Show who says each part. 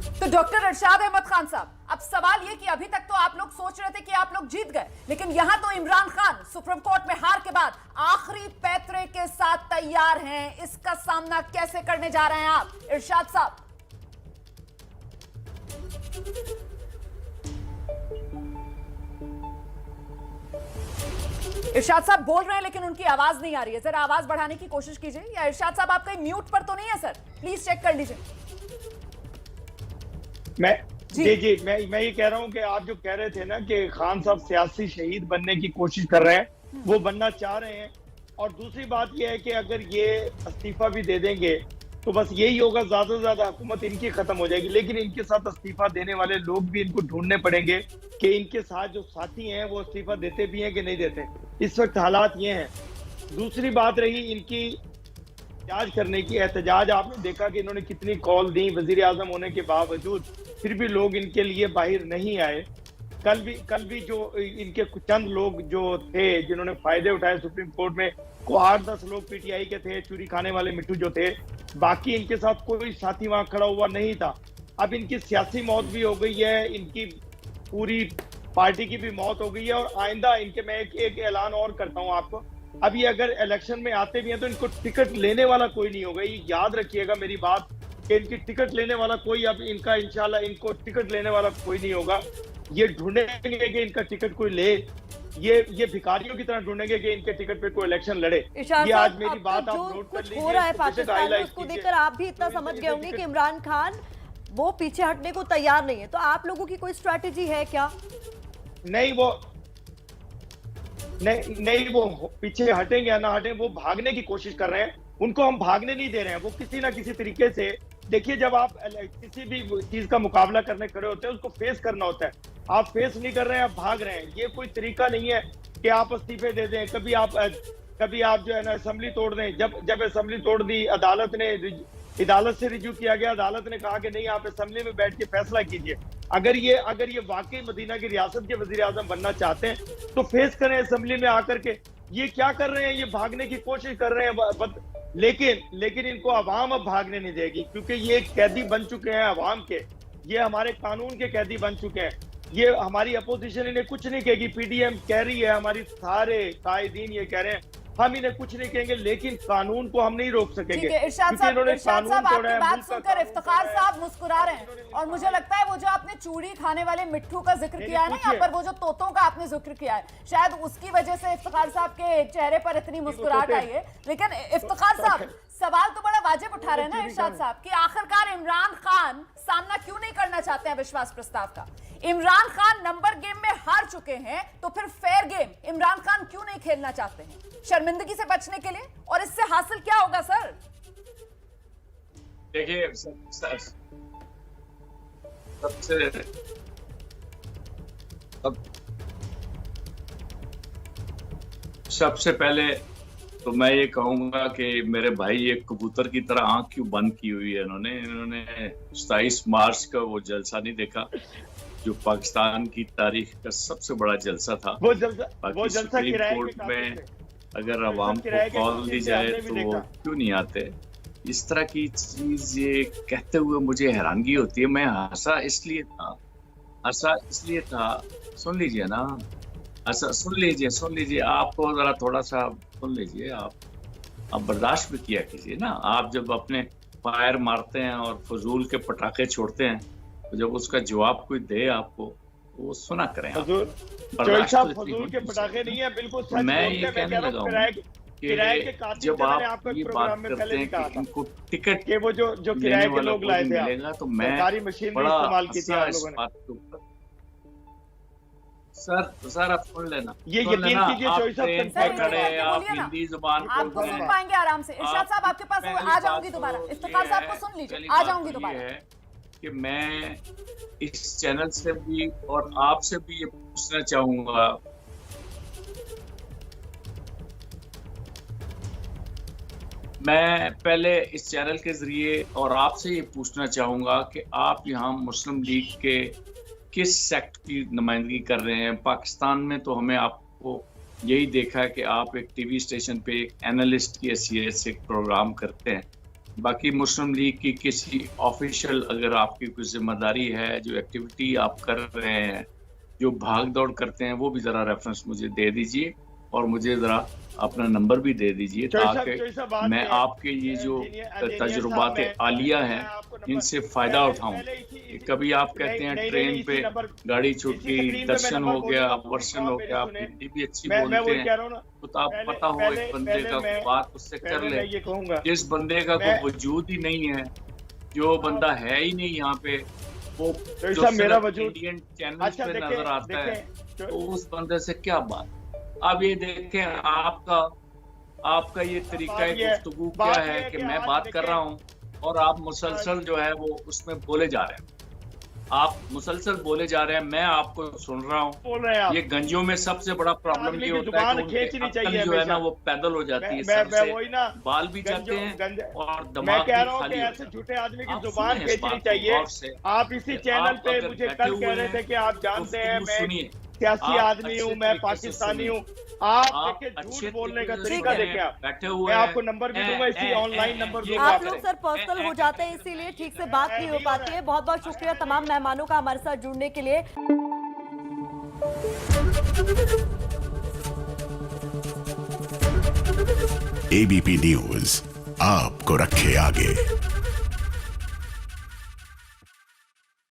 Speaker 1: तो डॉक्टर इरशाद अहमद खान साहब, अब सवाल ये कि अभी तक तो आप लोग सोच रहे थे कि आप लोग जीत गए, लेकिन यहां तो इमरान खान सुप्रीम कोर्ट में हार के बाद आखिरी पैतरे के साथ तैयार हैं। इसका सामना कैसे करने जा रहे हैं आप इरशाद साहब? इरशाद साहब बोल रहे हैं लेकिन उनकी आवाज नहीं आ रही है। जरा आवाज बढ़ाने की कोशिश कीजिए। या इरशाद साहब आप कहीं म्यूट पर तो नहीं है सर? प्लीज चेक कर लीजिए।
Speaker 2: जी मैं ये कह रहा हूं कि आप जो कह रहे थे ना कि खान साहब सियासी शहीद बनने की कोशिश कर रहे हैं, वो बनना चाह रहे हैं। और दूसरी बात ये है कि अगर ये इस्तीफा भी दे देंगे तो बस यही होगा, ज्यादा से ज्यादा हुकूमत इनकी खत्म हो जाएगी। लेकिन इनके साथ इस्तीफा देने वाले लोग भी इनको ढूंढने पड़ेंगे कि इनके साथ जो साथी हैं वो इस्तीफा देते भी हैं कि नहीं देते। इस वक्त हालात ये हैं। दूसरी बात रही इनकी एहतजाज करने की। एहतजाज आपने देखा कि इन्होंने कितनी कॉल दी, वजीर आजम होने के बावजूद फिर भी लोग इनके लिए बाहर नहीं आए। कल भी जो इनके चंद लोग जो थे जिन्होंने फायदे उठाए सुप्रीम कोर्ट में, को 8-10 लोग पीटीआई के थे, चूरी खाने वाले मिट्टू जो थे, बाकी इनके साथ कोई साथी वहां खड़ा हुआ नहीं था। अब इनकी सियासी मौत भी हो गई है, इनकी पूरी पार्टी की भी मौत हो गई है। और आइंदा इनके मैं एक ऐलान और करता हूं आपको, अब ये अगर इलेक्शन में आते भी हैं तो इनको टिकट लेने वाला कोई नहीं होगा। ये याद रखिएगा मेरी बात कि इनकी टिकट लेने वाला कोई, अब इनका इंशाल्लाह इनको टिकट लेने वाला कोई नहीं होगा। ये ढूंढेंगे कि इनका टिकट कोई ले, ये भिखारियों की तरह ढूंढेंगे कि इनके टिकट पे कोई इलेक्शन लड़े।
Speaker 3: इरशाद
Speaker 2: ये आज
Speaker 3: साहब,
Speaker 2: मेरी बात आप
Speaker 3: जो
Speaker 2: नोट कर
Speaker 3: कुछ
Speaker 2: लीजिए।
Speaker 3: हो रहा है पाकिस्तान में उसको
Speaker 2: कीजिए।
Speaker 3: देखकर आप भी इतना समझ गए होंगे कि इमरान खान वो पीछे हटने को तैयार नहीं है। तो आप लोगों की कोई स्ट्रैटेजी है क्या?
Speaker 2: नहीं वो पीछे हटेंगे या ना हटें, वो भागने की कोशिश कर रहे हैं। उनको हम भागने नहीं दे रहे हैं। वो किसी ना किसी तरीके से, देखिए जब आप किसी भी चीज का मुकाबला करने खड़े होते हैं उसको फेस करना होता है। आप फेस नहीं कर रहे हैं, आप भाग रहे हैं। ये कोई तरीका नहीं है कि आप इस्तीफे दे दें। कभी आप जो है ना असेंबली तोड़ दें। जब असेंबली तोड़ दी, अदालत से रिव्यू किया गया, अदालत ने कहा कि नहीं आप असेंबली में बैठ के फैसला कीजिए। अगर ये वाकई मदीना की रियासत के वजीर आजम बनना चाहते हैं तो फेस करें असेंबली में आकर के। ये क्या कर रहे हैं? ये भागने की कोशिश कर रहे हैं। लेकिन इनको अवाम अब भागने नहीं देगी, क्योंकि ये कैदी बन चुके हैं अवाम के। ये हमारे कानून के कैदी बन चुके हैं। ये हमारी अपोजिशन इन्हें कुछ नहीं कहेगी। पीडीएम कह रही है, हमारी सारे कायदीन ये कह रहे हैं, हम इन्हें कुछ नहीं कहेंगे, लेकिन कानून को हम नहीं रोक सकेंगे।
Speaker 1: इरशाद साहब आपकी बात सुनकर इफ्तिखार साहब मुस्कुरा रहे हैं। और मुझे लगता है वो जो आपने चूड़ी खाने वाले मिट्ठू का जिक्र किया है ना यहाँ पर, वो जो तोतों का आपने जिक्र किया है, शायद उसकी वजह से इफ्तिखार साहब के चेहरे पर इतनी मुस्कुराहट आई है। लेकिन इफ्तिखार साहब सवाल तो बड़ा वाजिब उठा रहे हैं ना इरशाद साहब कि आखिरकार इमरान खान सामना क्यों नहीं करना चाहते हैं विश्वास प्रस्ताव का? इमरान खान नंबर गेम में हार चुके हैं, तो फिर फेयर गेम इमरान खान क्यों नहीं खेलना चाहते हैं शर्मिंदगी से बचने के लिए? और इससे हासिल क्या होगा सर?
Speaker 4: देखिए सबसे पहले तो मैं ये कहूंगा कि मेरे भाई एक कबूतर की तरह आंख क्यों बंद की हुई है इन्होंने 27 मार्च का वो जलसा नहीं देखा जो पाकिस्तान की तारीख का सबसे बड़ा जलसा था।
Speaker 2: वो जलसा
Speaker 4: सुप्रीम कोर्ट में अगर आवाम को कॉल दी जाए तो वो क्यों नहीं आते? इस तरह की चीज ये कहते हुए मुझे हैरानगी होती है। मैं हंसा इसलिए था, सुन लीजिए ना, अच्छा सुन लीजिए आपको जरा थोड़ा सा सुन लीजिए। आप बर्दाश्त भी किया कीजिए ना। आप जब अपने फायर मारते हैं और फजूल के पटाखे छोड़ते हैं तो जब उसका जवाब कोई दे आपको तो वो सुना करें।
Speaker 2: फजूल के पटाखे नहीं है, बिल्कुल सच।
Speaker 4: मैं ये कहने लगा हूँ कि जब आप ये बात करते हैं कि इनको टिकट
Speaker 2: के वो जो किराए के लोग लाए थे
Speaker 4: मिलेगा, तो मैं बड़ा इस बात के ऊपर सर आप सुन लेना।
Speaker 2: ये यकीन कीजिए
Speaker 4: आप हिंदी जुबान
Speaker 1: आपको सुन पाएंगे आराम से। इरशाद साहब आपके पास आ जाऊंगी दोबारा। इफ्तिखार साहब को सुन लीजिए, आ जाऊंगी दोबारा।
Speaker 4: कि मैं इस चैनल से भी और आपसे भी ये पूछना चाहूंगा, मैं पहले इस चैनल के जरिए और आपसे ये पूछना चाहूंगा कि आप यहाँ मुस्लिम लीग के किस सेक्ट की नुमाइंदगी कर रहे हैं? पाकिस्तान में तो हमें आपको यही देखा है कि आप एक टीवी स्टेशन पे एक एनालिस्ट की हैसियत से एक प्रोग्राम करते हैं, बाकी मुस्लिम लीग की किसी ऑफिशियल अगर आपकी कोई जिम्मेदारी है, जो एक्टिविटी आप कर रहे हैं, जो भाग दौड़ करते हैं, वो भी जरा रेफरेंस मुझे दे दीजिए और मुझे जरा अपना नंबर भी दे दीजिए ताकि मैं आपके ये जो तजुर्बात आलिया हैं इनसे फायदा उठाऊं। कभी आप कहते हैं ट्रेन पे गाड़ी छूट गई, दर्शन हो गया, वर्षन हो गया, आप हिंदी भी अच्छी बोलते हैं, तो आप पता हो एक बंदे का बात उससे कर ले। जिस बंदे का कोई वजूद ही नहीं है, जो बंदा है ही नहीं यहाँ पे, वो जो इंडियन चैनल पे नजर आता है, तो उस बंदे से क्या बात। अब ये देखें आपका ये तरीका गुफ्तगू क्या है कि मैं बात कर रहा हूँ और आप मुसलसल जो है वो उसमें बोले जा रहे हैं, आप मुसलसल बोले जा रहे हैं, मैं आपको सुन रहा हूँ। ये गंजियों में सबसे बड़ा प्रॉब्लम ये होता है कि अक्ल जो है ना वो पैदल हो जाती है, सर से बाल भी जाते हैं और दिमाग भी खाली हो जाता है।
Speaker 2: झूठे आदमी की जुबान खींचनी चाहिए। आप इसी चैनल पे मुझे कल कह रहे थे कि आप जानते हैं मैं सियासी आदमी हूँ, मैं पाकिस्तानी हूँ। आप झूठ बोलने का तरीका देखें। आप बैठे हुए, मैं आपको नंबर भी दूंगा, इसी ऑनलाइन नंबर दूंगा।
Speaker 3: आप लोग सर पर्सनल हो जाते हैं, इसीलिए ठीक से बात नहीं हो पाती है। बहुत बहुत शुक्रिया तमाम मेहमानों का हमारे साथ जुड़ने के लिए।
Speaker 5: एबीपी न्यूज आपको रखे आगे।